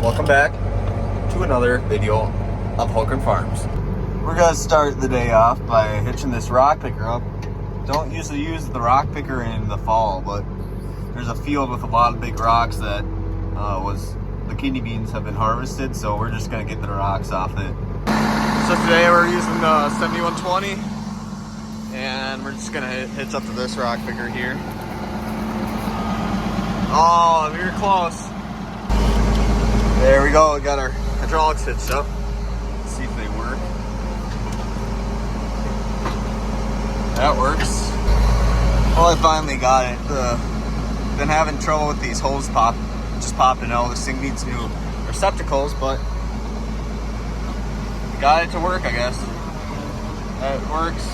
Welcome back to another video of Hogan Farms. We're gonna start the day off by hitching this rock picker up. Don't usually use the rock picker in the fall, but there's a field with a lot of big rocks that the kidney beans have been harvested, so we're just gonna get the rocks off it. So today we're using the 7120, and we're just gonna hitch up to this rock picker here. Oh, we were close. There we go, we got our hydraulics hitched up. Let's see if they work. That works. Well, I finally got it. Been having trouble with these hoses just popping out. This thing needs new receptacles, but got it to work, I guess. That works.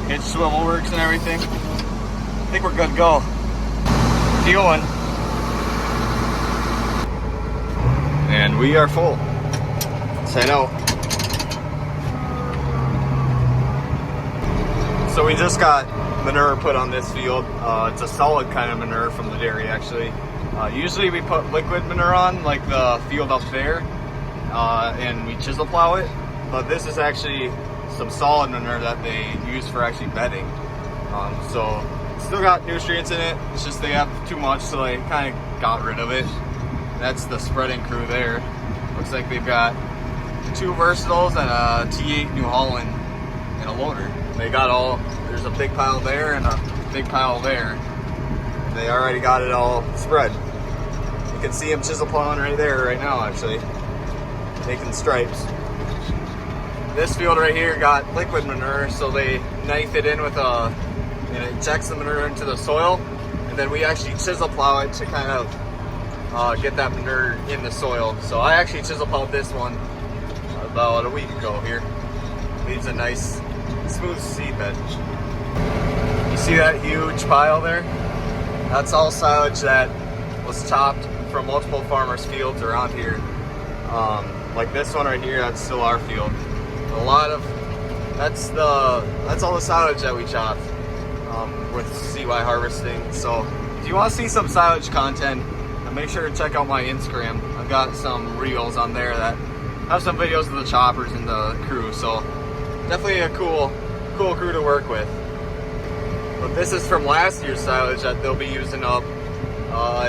Hitch swivel works and everything. I think we're good to go. Fueling. And we are full. Let's head out. So we just got manure put on this field. It's a solid kind of manure from the dairy, actually. Usually we put liquid manure on, like the field up there, and we chisel plow it. But this is actually some solid manure that they use for actually bedding. So still got nutrients in it. It's just they have too much, so they kind of got rid of it. That's the spreading crew there. Looks like they've got 2 versatiles and a T8 New Holland and a loader. They got there's a big pile there and a big pile there. They already got it all spread. You can see them chisel plowing right there right now, actually, making stripes. This field right here got liquid manure, so they knife it in with it injects the manure into the soil, and then we actually chisel plow it to kind of get that manure in the soil. So I actually chisel plowed this one about a week ago here. Leaves a nice smooth seed bed. You see that huge pile there? That's all silage that was chopped from multiple farmers' fields around here. Like this one right here, that's still our field. That's all the silage that we chopped with CY harvesting. So if you want to see some silage content, make sure to check out my Instagram. I've got some reels on there that have some videos of the choppers and the crew. So definitely a cool crew to work with. But this is from last year's silage that they'll be using up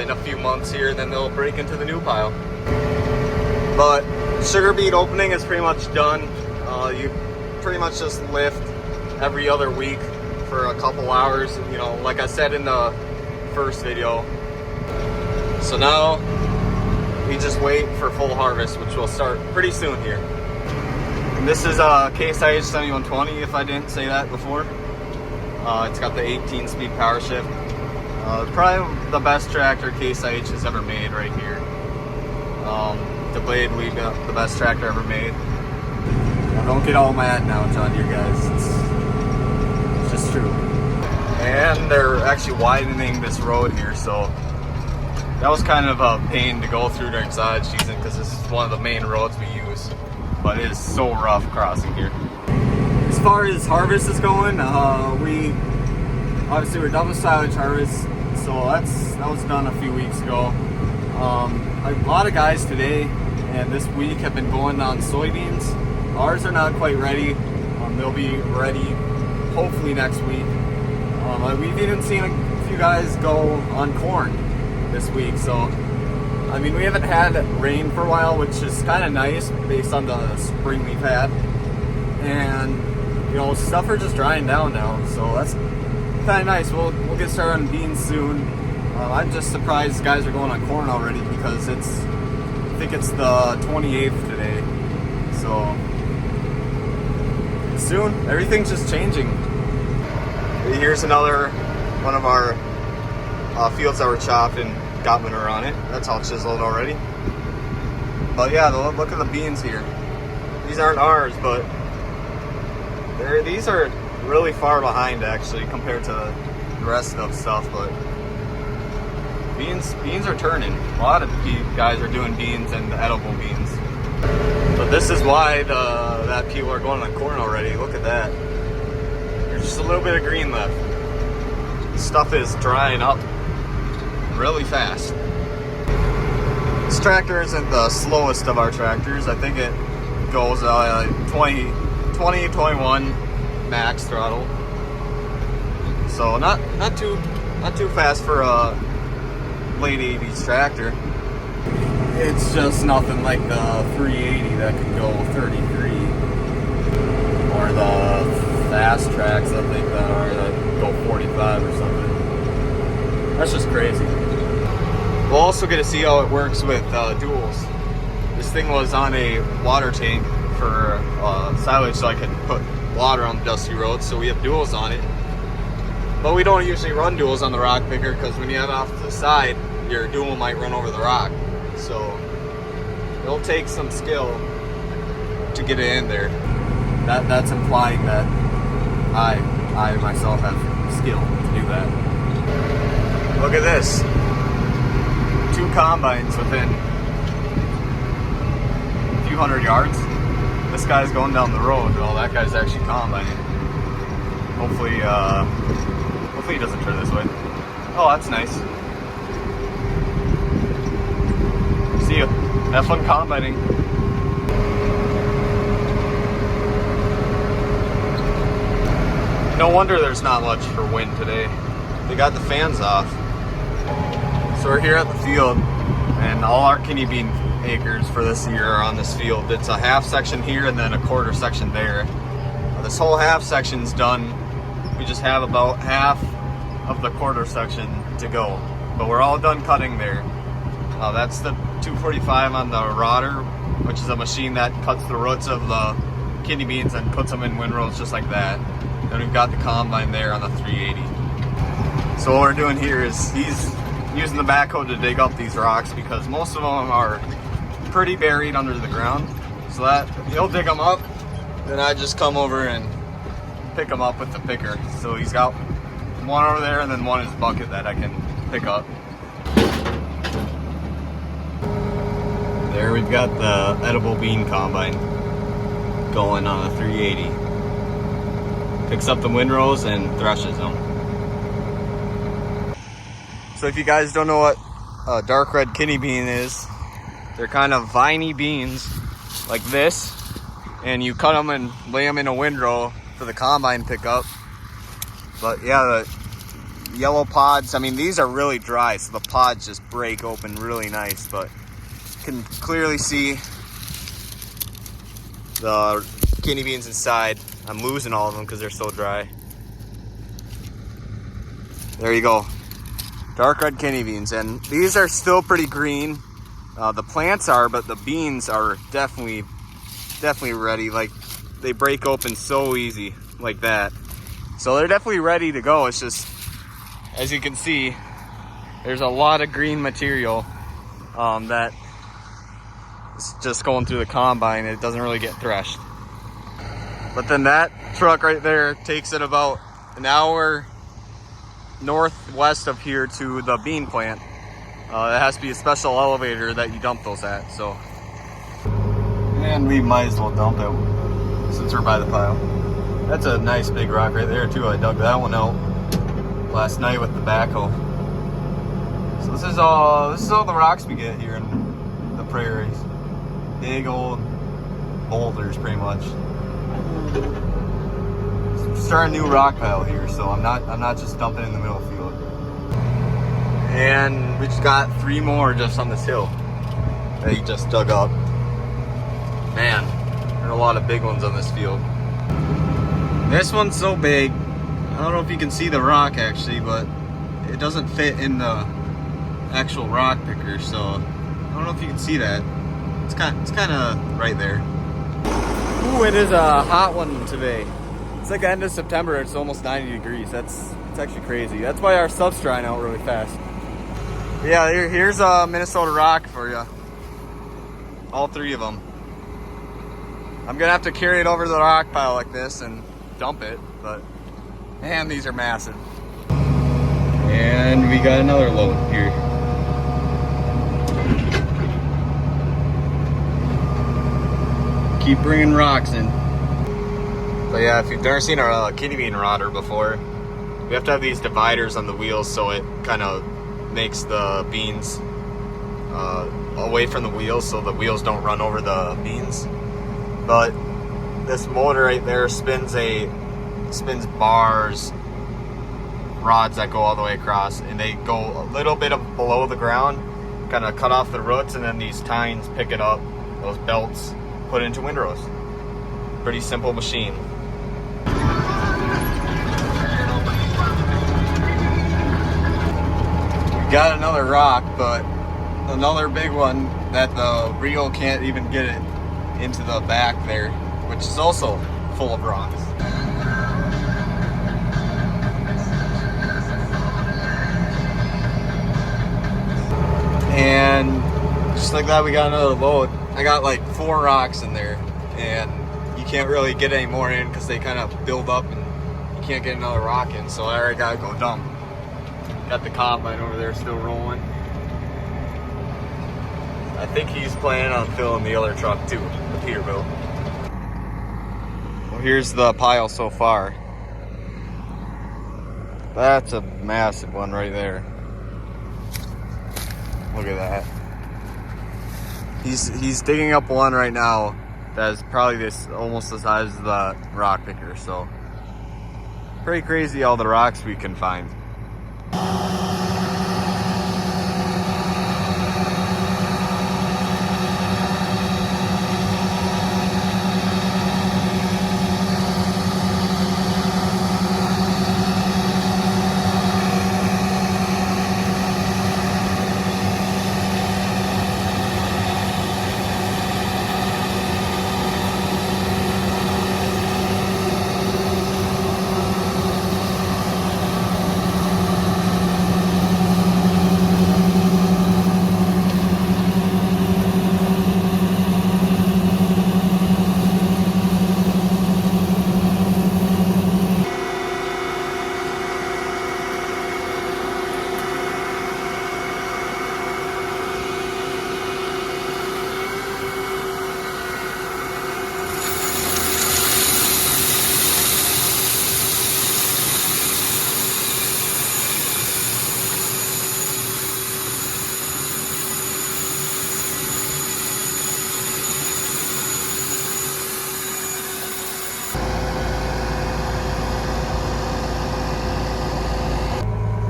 in a few months here, and then they'll break into the new pile. But sugar beet opening is pretty much done. You pretty much just lift every other week for a couple hours, like I said in the first video. So now we just wait for full harvest, which will start pretty soon here. And this is a Case IH 7120, if I didn't say that before. It's got the 18-speed power shift. Probably the best tractor Case IH has ever made right here. The blade, we got the best tractor ever made. Now don't get all mad now, John Deere guys. It's just true. And they're actually widening this road here, so that was kind of a pain to go through during silage season because this is one of the main roads we use. But it is so rough crossing here. As far as harvest is going, we're done with silage harvest, so that was done a few weeks ago. A lot of guys today and this week have been going on soybeans. Ours are not quite ready. They'll be ready hopefully next week. We've even seen a few guys go on corn this week, so I mean, we haven't had rain for a while, which is kind of nice based on the spring we've had, and stuff are just drying down now, so that's kind of nice. We'll get started on beans soon. I'm just surprised guys are going on corn already because I think it's the 28th today, so soon everything's just changing. Here's another one of our fields that were chopped and got manure on it. That's all chiseled already. But yeah, look at the beans here. These aren't ours, but these are really far behind actually compared to the rest of stuff. But beans are turning. A lot of guys are doing beans and edible beans. But this is why that people are going on corn already. Look at that. There's just a little bit of green left. Stuff is drying up really fast. tractor isn't the slowest of our tractors. I think it goes 20, 21 max throttle. So not too fast for a late 80s tractor. It's just nothing like the 380 that could go 33, or the fast tracks I think that go 45 or something. That's just crazy. We'll also get to see how it works with duals. This thing was on a water tank for silage, so I could put water on the dusty roads. So we have duals on it, but we don't usually run duals on the rock picker because when you have it off to the side, your dual might run over the rock. So it'll take some skill to get it in there. That's implying that I myself have skill to do that. Look at this. 2 combines within a few hundred yards. This guy's going down the road while that guy's actually combining. Hopefully he doesn't turn this way. Oh, that's nice. See ya. Have fun combining. No wonder there's not much for wind today. They got the fans off. So we're here at the field, and all our kidney bean acres for this year are on this field. It's a half section here and then a quarter section there. This whole half section's done. We just have about half of the quarter section to go, but we're all done cutting there. That's the 245 on the rodder, which is a machine that cuts the roots of the kidney beans and puts them in windrows just like that. Then we've got the combine there on the 380. So what we're doing here is he's using the backhoe to dig up these rocks because most of them are pretty buried under the ground. So that he'll dig them up, then I just come over and pick them up with the picker. So he's got one over there and then one in his bucket that I can pick up. There we've got the edible bean combine going on a 380. Picks up the windrows and threshes them. So if you guys don't know what a dark red kidney bean is, they're kind of viney beans like this, and you cut them and lay them in a windrow for the combine pickup. But yeah, the yellow pods, I mean, these are really dry, so the pods just break open really nice, but you can clearly see the kidney beans inside. I'm losing all of them because they're so dry. There you go. Dark red kidney beans, and these are still pretty green. The plants are, but the beans are definitely ready. Like, they break open so easy like that. So they're definitely ready to go. It's just, as you can see, there's a lot of green material that is just going through the combine. It doesn't really get threshed. But then that truck right there takes it about an hour northwest of here to the bean plant. It has to be a special elevator that you dump those at. So, and we might as well dump it since we're by the pile. That's a nice big rock right there too. I dug that one out last night with the backhoe. So this is all the rocks we get here in the prairies. Big old boulders, pretty much. Start a new rock pile here, so I'm not just dumping in the middle field. And we just got 3 more just on this hill that he just dug up. Man, there are a lot of big ones on this field. This one's so big, I don't know if you can see the rock actually, but it doesn't fit in the actual rock picker, so I don't know if you can see that. It's kind of right there. Ooh, it is a hot one today. It's like the end of September, it's almost 90 degrees. It's actually crazy. That's why our stuff's drying out really fast. Yeah, here's a Minnesota rock for you. All 3 of them. I'm gonna have to carry it over to the rock pile like this and dump it, but man, these are massive. And we got another load here. Keep bringing rocks in. But yeah, if you've never seen a kidney bean rodder before, we have to have these dividers on the wheels so it kind of makes the beans away from the wheels so the wheels don't run over the beans. But this motor right there spins bars, rods that go all the way across, and they go a little bit below the ground, kind of cut off the roots, and then these tines pick it up, those belts, put it into windrows. Pretty simple machine. Got another rock, but another big one that the reel can't even get it into the back there, which is also full of rocks. And just like that, we got another load. I got like 4 rocks in there, and you can't really get any more in because they kind of build up and you can't get another rock in, so I already gotta go dump. Got the combine over there still rolling. I think he's planning on filling the other truck too, the Peterbilt. Well, here's the pile so far. That's a massive one right there. Look at that. He's digging up one right now that is probably almost the size of the rock picker, so pretty crazy all the rocks we can find.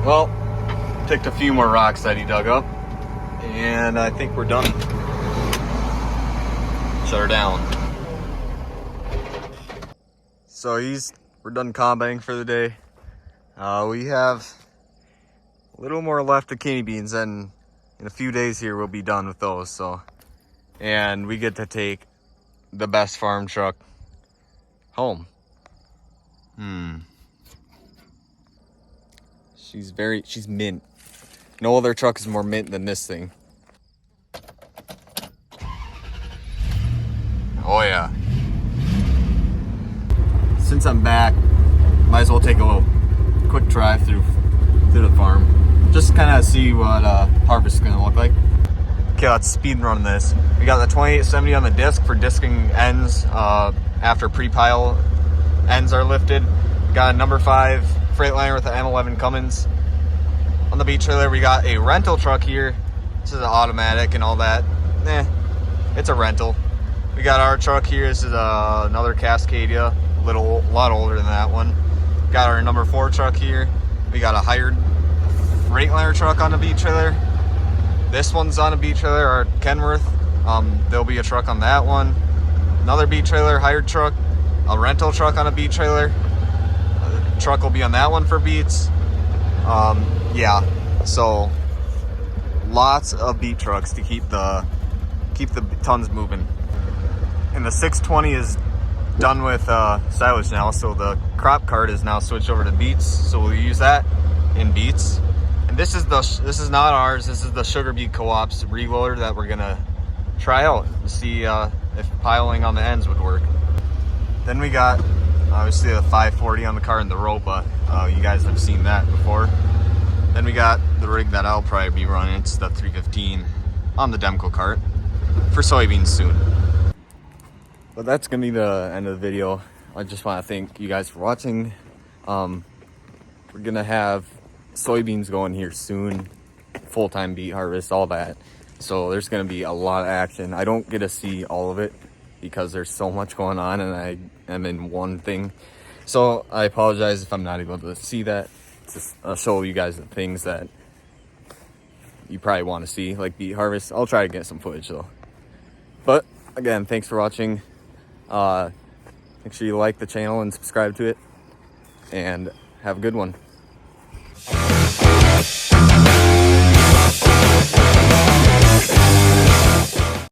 Well, picked a few more rocks that he dug up, and I think we're done. Shut her down. So we're done combining for the day. We have a little more left of kidney beans, and in a few days here we'll be done with those. So, and we get to take the best farm truck home. She's mint. No other truck is more mint than this thing. Oh yeah. Since I'm back, might as well take a little quick drive through the farm. Just kind of see what harvest is gonna look like. Okay, let's speed run this. We got the 2870 on the disc for disking ends after pre-pile ends are lifted. We got a number 5 Freightliner with the M11 Cummins. On the beach trailer, we got a rental truck here. This is an automatic and all that. It's a rental. We got our truck here. This is another Cascadia, a lot older than that one. Got our number 4 truck here. We got a hired Freightliner truck on the beach trailer. This one's on a beach trailer, our Kenworth. There'll be a truck on that one. Another beach trailer, hired truck. A rental truck on a beach trailer. Truck will be on that one for beats. Yeah, so lots of beat trucks to keep the tons moving. And the 620 is done with silage now, so the crop cart is now switched over to beets, so we'll use that in beets. And this is not ours. This is the Sugar Beet Co-op's reloader that we're gonna try out to see if piling on the ends would work. Then we got obviously the 540 on the car and the rope, but you guys have seen that before. Then we got the rig that I'll probably be running. It's the 315 on the Demco cart for soybeans soon. But that's gonna be the end of the video. I just want to thank you guys for watching. We're gonna have soybeans going here soon, full-time beet harvest, all that. So there's going to be a lot of action. I don't get to see all of it because there's so much going on and I am in one thing. So I apologize if I'm not able to see that. Just show you guys the things that you probably want to see, like beet harvest. I'll try to get some footage though. But again, thanks for watching. Make sure you like the channel and subscribe to it, and have a good one.